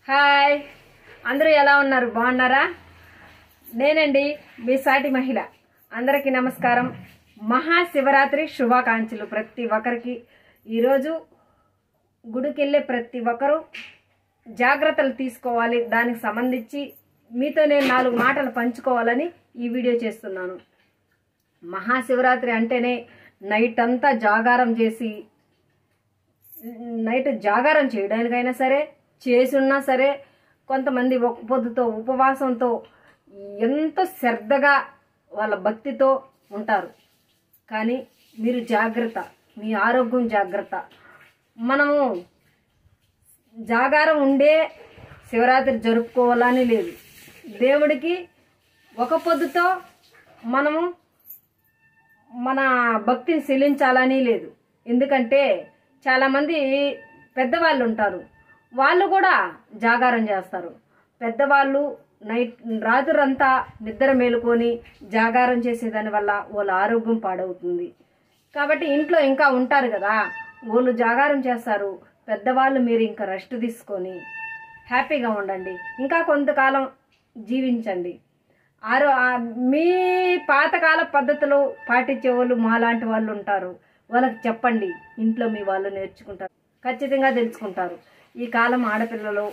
Hi, అందరూ ఎలా ఉన్నారు? బాగున్నారా? నేనండి మీ సాటి మహిళ. అందరికీ నమస్కారం. మహాశివరాత్రి శుభాకాంక్షలు ప్రతి ఒక్కరికి. ఈరోజు గుడికి వెళ్ళే ప్రతి ఒక్కరూ జాగ్రత్తలు తీసుకోవాలి. దానికి సంబంధించి మీతో నేను 4 మాటలు పంచుకోవాలని ఈ వీడియో చేస్తున్నాను. మహాశివరాత్రి అంటేనే నైట్ అంతా జాగారం చేసి, నైట్ జాగారం చేయడానికైనా సరే, చేసున్నా సరే, కొంతమంది ఒక పొద్దుతో ఉపవాసంతో ఎంతో శ్రద్ధగా వాళ్ళ భక్తితో ఉంటారు. కానీ మీరు జాగ్రత్త, మీ ఆరోగ్యం జాగ్రత్త. మనము జాగారం ఉండే శివరాత్రి జరుపుకోవాలని లేదు. దేవుడికి ఒక పొద్దుతో మనము మన భక్తిని చెల్లించాలని లేదు. ఎందుకంటే చాలామంది పెద్దవాళ్ళు ఉంటారు, వాళ్ళు కూడా జాగారం చేస్తారు. పెద్దవాళ్ళు రాత్రంతా నిద్ర మేలుకొని జాగారం చేసేదాని వల్ల వాళ్ళ ఆరోగ్యం పాడవుతుంది. కాబట్టి ఇంట్లో ఇంకా ఉంటారు కదా, వాళ్ళు జాగారం చేస్తారు. పెద్దవాళ్ళు మీరు ఇంకా రెస్ట్ తీసుకొని హ్యాపీగా ఉండండి, ఇంకా కొంతకాలం జీవించండి. మీ పాతకాల పద్ధతులు పాటించే వాళ్ళు మాలాంటి వాళ్ళు ఉంటారు, వాళ్ళకి చెప్పండి. ఇంట్లో మీ వాళ్ళు నేర్చుకుంటారు, ఖచ్చితంగా తెలుసుకుంటారు. ఈ కాలం ఆడపిల్లలు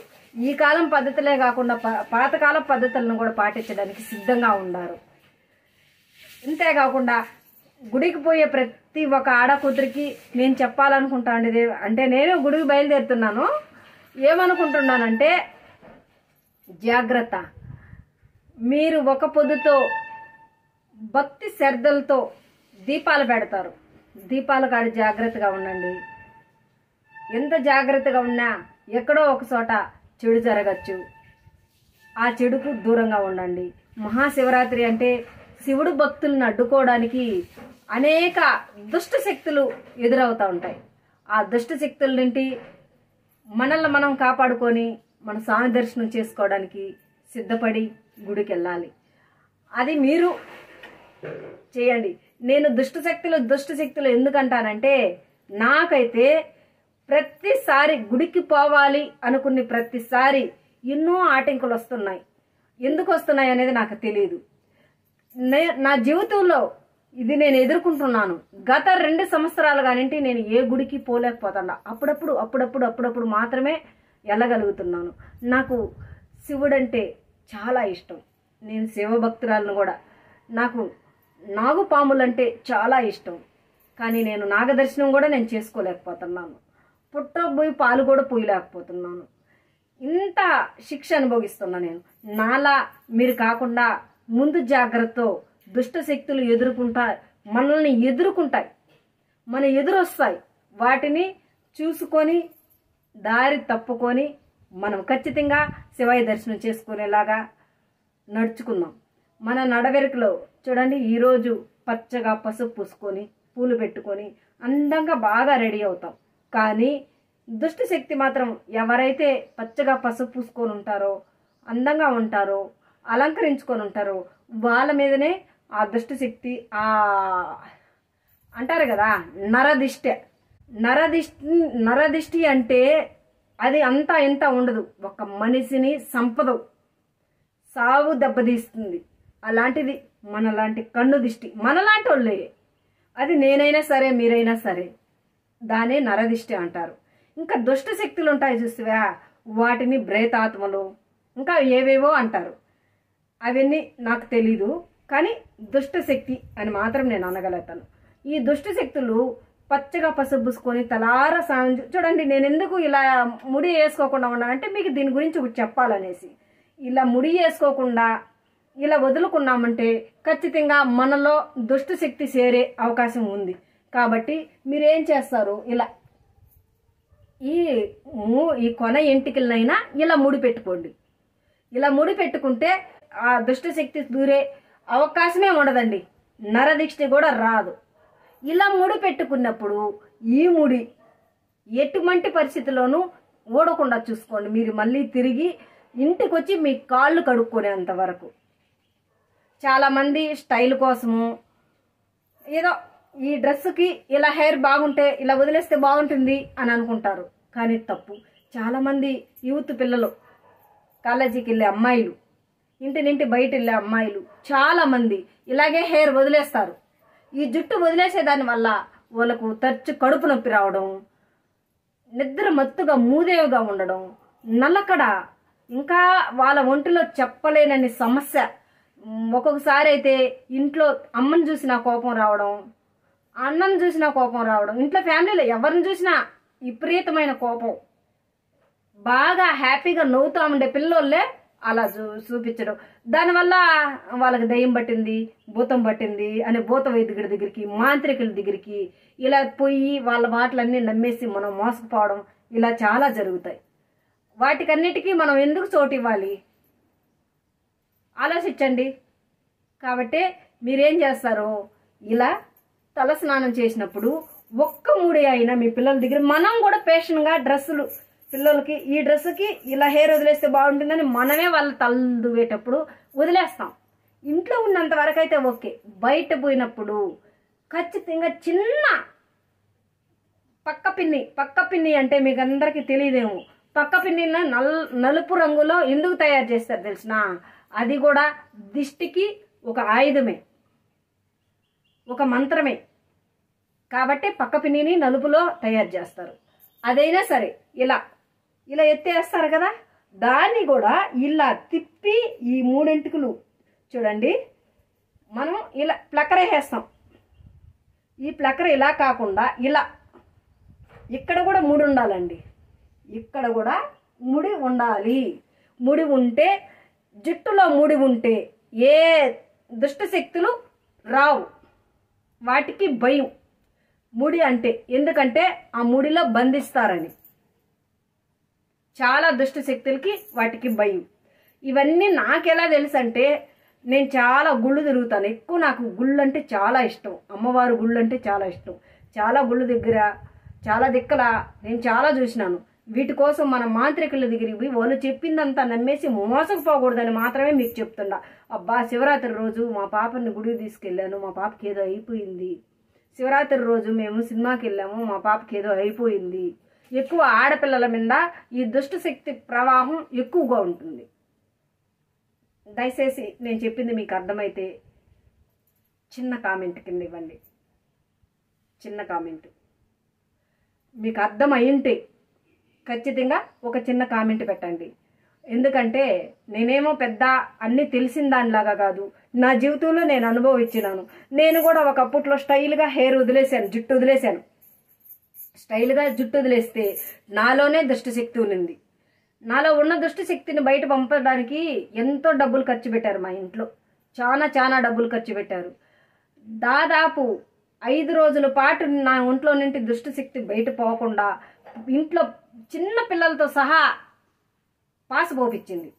ఈ కాలం పద్ధతులే కాకుండా పాతకాల పద్ధతులను కూడా పాటించడానికి సిద్ధంగా ఉన్నారు. ఇంతేకాకుండా గుడికి పోయే ప్రతి ఒక్క ఆడకూతురికి నేను చెప్పాలనుకుంటాను. అంటే నేను గుడికి బయలుదేరుతున్నాను. ఏమనుకుంటున్నానంటే, జాగ్రత్త. మీరు ఒక పొద్దుతో భక్తి శ్రద్ధలతో దీపాలు పెడతారు. దీపాల కాడ జాగ్రత్తగా ఉండండి. ఎంత జాగ్రత్తగా ఉన్నా ఎక్కడో ఒక చోట చెడు జరగచ్చు. ఆ చెడుకు దూరంగా ఉండండి. మహాశివరాత్రి అంటే శివుడు భక్తులను అడ్డుకోవడానికి అనేక దుష్ట శక్తులు ఎదురవుతూ ఉంటాయి. ఆ దుష్ట శక్తుల నుండి మనల్ని మనం కాపాడుకొని మన స్వామి దర్శనం చేసుకోవడానికి సిద్ధపడి గుడికి వెళ్ళాలి. అది మీరు చేయండి. నేను దుష్ట శక్తులు ఎందుకంటానంటే, నాకైతే ప్రతిసారి గుడికి పోవాలి అనుకునే ప్రతిసారి ఎన్నో ఆటంకులు వస్తున్నాయి. ఎందుకు వస్తున్నాయి అనేది నాకు తెలియదు. నా జీవితంలో ఇది నేను ఎదుర్కొంటున్నాను. గత 2 సంవత్సరాలు కానింటి నేను ఏ గుడికి పోలేకపోతున్నా. అప్పుడప్పుడు మాత్రమే వెళ్ళగలుగుతున్నాను. నాకు శివుడంటే చాలా ఇష్టం. నేను శివభక్తురాలను కూడా. నాకు నాగుపాములంటే చాలా ఇష్టం. కానీ నేను నాగదర్శనం కూడా నేను చేసుకోలేకపోతున్నాను. పుట్టబోయి పాలు కూడా పోయలేకపోతున్నాను. ఇంత శిక్ష అనుభవిస్తున్నా నేను. నాలా మీరు కాకుండా ముందు జాగ్రత్తతో దుష్ట శక్తులు మనల్ని ఎదుర్కొంటాయి, మన ఎదురొస్తాయి. వాటిని చూసుకొని దారి తప్పుకొని మనం ఖచ్చితంగా శివయ్య దర్శనం చేసుకునేలాగా నడుచుకుందాం. మన నడవెరుకలో చూడండి, ఈరోజు పచ్చగా పసుపు పూసుకొని పూలు పెట్టుకొని అందంగా బాగా రెడీ అవుతాం. కానీ దుష్ట శక్తి మాత్రం ఎవరైతే పచ్చగా పసుపు పూసుకొని ఉంటారో, అందంగా ఉంటారో, అలంకరించుకొని ఉంటారో వాళ్ళ మీదనే ఆ దుష్ట శక్తి అంటారు కదా నరదిష్టి అంటే అది అంతా ఇంత ఉండదు. ఒక మనిషిని సంపద సావు దెబ్బతీస్తుంది. అలాంటిది మనలాంటి కన్ను దిష్టి, మనలాంటి వాళ్ళే. అది నేనైనా సరే, మీరైనా సరే, దానే నరదిష్టి అంటారు. ఇంకా దుష్ట శక్తులు ఉంటాయి చూస్తావా, వాటిని ప్రేతాత్మలు ఇంకా ఏవేవో అంటారు. అవన్నీ నాకు తెలీదు. కానీ దుష్ట శక్తి అని మాత్రం నేను అనగలుగుతాను. ఈ దుష్ట శక్తులు పచ్చగా పసుపు పూసుకొని తలారా చూడండి, నేను ఎందుకు ఇలా ముడి వేసుకోకుండా ఉన్నానంటే మీకు దీని గురించి ఒకటి చెప్పాలనేసి. ఇలా ముడి వేసుకోకుండా ఇలా వదులుకున్నామంటే ఖచ్చితంగా మనలో దుష్ట శక్తి చేరే అవకాశం ఉంది. కాబట్టి మీరేం చేస్తారు, ఇలా ఈ కొన ఎంటికలనైనా ఇలా ముడి పెట్టుకోండి. ఇలా ముడి పెట్టుకుంటే ఆ దుష్ట శక్తి దూరే అవకాశమే ఉండదండి. నరదిష్టి కూడా రాదు. ఇలా ముడి పెట్టుకున్నప్పుడు ఈ ముడి ఎటువంటి పరిస్థితిలోనూ ఊడకుండా చూసుకోండి. మీరు మళ్ళీ తిరిగి ఇంటికి వచ్చి మీ కాళ్ళు కడుక్కునేంత వరకు. చాలామంది స్టైల్ కోసము ఏదో ఈ డ్రెస్సుకి ఇలా హెయిర్ బాగుంటే ఇలా వదిలేస్తే బాగుంటుంది అని అనుకుంటారు. కానీ తప్పు. చాలామంది యూత్ పిల్లలు కాలేజీకి వెళ్ళే అమ్మాయిలు, ఇంటి బయట వెళ్ళే అమ్మాయిలు చాలామంది ఇలాగే హెయిర్ వదిలేస్తారు. ఈ జుట్టు వదిలేసేదాని వల్ల వాళ్ళకు తరచు కడుపు నొప్పి రావడం, నిద్ర మత్తుగా మూదేవిగా ఉండడం, నల్లకడ, ఇంకా వాళ్ళ ఒంటిలో చెప్పలేనని సమస్య. ఒక్కొక్కసారి అయితే ఇంట్లో అమ్మని చూసినా కోపం రావడం, అన్నను చూసినా కోపం రావడం, ఇంట్లో ఫ్యామిలీలో ఎవరిని చూసినా విపరీతమైన కోపం. బాగా హ్యాపీగా నవ్వుతా ఉండే పిల్లోళ్ళే అలా చూపించడం. దానివల్ల వాళ్ళకి దయ్యం పట్టింది, భూతం పట్టింది అని భూత వైద్యుడి దగ్గరికి, మాంత్రికుల దగ్గరికి ఇలా పోయి వాళ్ళ మాటలన్నీ నమ్మేసి మనం మోసపోవడం ఇలా చాలా జరుగుతాయి. వాటికన్నిటికీ మనం ఎందుకు చోటు ఇవ్వాలి? ఆలోచించండి. కాబట్టి మీరేం చేస్తారో, ఇలా తల స్నానం చేసినప్పుడు ఒక్క ముడి అయినా మీ పిల్లల దగ్గర, మనం కూడా పేషన్గా డ్రెస్సులు పిల్లలకి ఈ డ్రెస్సుకి ఇలా హెయిర్ వదిలేస్తే బాగుంటుందని మనమే వాళ్ళ తల దువ్వేటప్పుడు వదిలేస్తాం. ఇంట్లో ఉన్నంత వరకు అయితే ఓకే. బయట పోయినప్పుడు ఖచ్చితంగా చిన్న పక్క పిన్ని అంటే మీకు అందరికీ తెలియదేమో. పక్క పిన్నిన నలుపు రంగులో ఎందుకు తయారు చేస్తారు తెలిసిన? అది కూడా దిష్టికి ఒక ఆయుధమే, ఒక మంత్రమే. కాబట్టి పక్క పిన్నిని నలుపులో తయారు చేస్తారు. అదైనా సరే ఇలా ఎత్తేస్తారు కదా, దాన్ని కూడా ఇలా తిప్పి ఈ మూడింటికలు చూడండి, మనం ఇలా ప్లక్కర వేస్తాం. ఈ ప్లక్కర ఇలా కాకుండా ఇలా ఇక్కడ కూడా ముడి ఉండాలండి. ఇక్కడ కూడా ముడి ఉండాలి. ముడి ఉంటే, జుట్టులో ముడి ఉంటే ఏ దుష్ట శక్తులు రావు. వాటికి భయం ముడి అంటే. ఎందుకంటే ఆ ముడిలో బంధిస్తారని. చాలా దుష్ట శక్తులకి వాటికి భయం. ఇవన్నీ నాకెలా తెలుసు అంటే, నేను చాలా గుళ్ళు తిరుగుతాను. ఎక్కువ నాకు గుళ్ళు అంటే చాలా ఇష్టం. అమ్మవారు గుళ్ళు అంటే చాలా ఇష్టం. చాలా గుళ్ళు దగ్గర, చాలా దిక్కల నేను చాలా చూసినాను. వీటి కోసం మన మాంత్రికుల దగ్గరికి పోయి వాళ్ళు చెప్పిందంతా నమ్మేసి మోసకపోకూడదని మాత్రమే మీకు చెప్తున్నా. అబ్బా, శివరాత్రి రోజు మా పాపని గుడికి తీసుకెళ్ళాను, మా పాపకి ఏదో అయిపోయింది. శివరాత్రి రోజు మేము సినిమాకి వెళ్ళాము, మా పాపకి ఏదో అయిపోయింది. ఎక్కువ ఆడపిల్లల మీద ఈ దుష్ట శక్తి ప్రవాహం ఎక్కువగా ఉంటుంది. దయచేసి నేను చెప్పింది మీకు అర్థమైతే చిన్న కామెంట్ కింద ఇవ్వండి. చిన్న కామెంట్ మీకు అర్థమైంటే ఖచ్చితంగా ఒక చిన్న కామెంట్ పెట్టండి. ఎందుకంటే నేనేమో పెద్ద అన్నీ తెలిసిన దానిలాగా కాదు. నా జీవితంలో నేను అనుభవించినాను. నేను కూడా ఒకప్పట్లో స్టైల్గా హెయిర్ వదిలేశాను, జుట్టు వదిలేశాను. స్టైల్గా జుట్టు వదిలేస్తే నాలోనే దుష్టశక్తి ఉన్నింది. నాలో ఉన్న దుష్టశక్తిని బయట పంపడానికి ఎంతో డబ్బులు ఖర్చు పెట్టారు. మా ఇంట్లో చాలా డబ్బులు ఖర్చు పెట్టారు. దాదాపు 5 రోజుల పాటు నా ఒంట్లో నుండి దుష్టశక్తి బయట పోకుండా ఇంట్లో చిన్న పిల్లలతో సహా పాసు పోపించింది.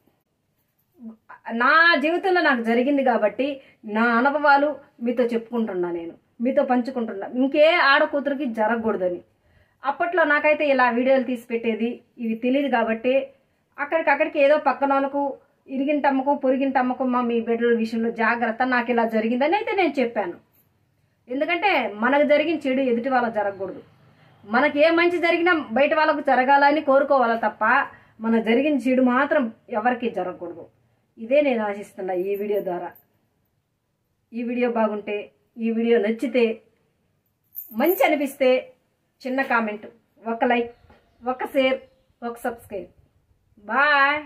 నా జీవితంలో నాకు జరిగింది కాబట్టి నా అనుభవాలు మీతో చెప్పుకుంటున్నా, నేను మీతో పంచుకుంటున్నా. ఇంకే ఆడకూతురికి జరగకూడదని. అప్పట్లో నాకైతే ఇలా వీడియోలు తీసి పెట్టేది ఇవి తెలియదు కాబట్టి అక్కడికి ఏదో పక్కన వాళ్ళకు ఇరిగింటమ్మకు పొరిగింటమ్మకు మీ బిడ్డల విషయంలో జాగ్రత్త, నాకు ఇలా జరిగిందని అయితే నేను చెప్పాను. ఎందుకంటే మనకు జరిగిన చెడు ఎదుటి వాళ్ళకి జరగకూడదు. మనకి ఏ మంచి జరిగినా బయట వాళ్ళకు జరగాలని కోరుకోవాలి తప్ప మనకు జరిగిన చెడు మాత్రం ఎవరికి జరగకూడదు. ఇదే నేను ఆశిస్తున్నా ఈ వీడియో ద్వారా. ఈ వీడియో బాగుంటే, ఈ వీడియో నచ్చితే, మంచి అనిపిస్తే చిన్న కామెంట్, ఒక లైక్, ఒక షేర్, ఒక సబ్స్క్రైబ్. బాయ్.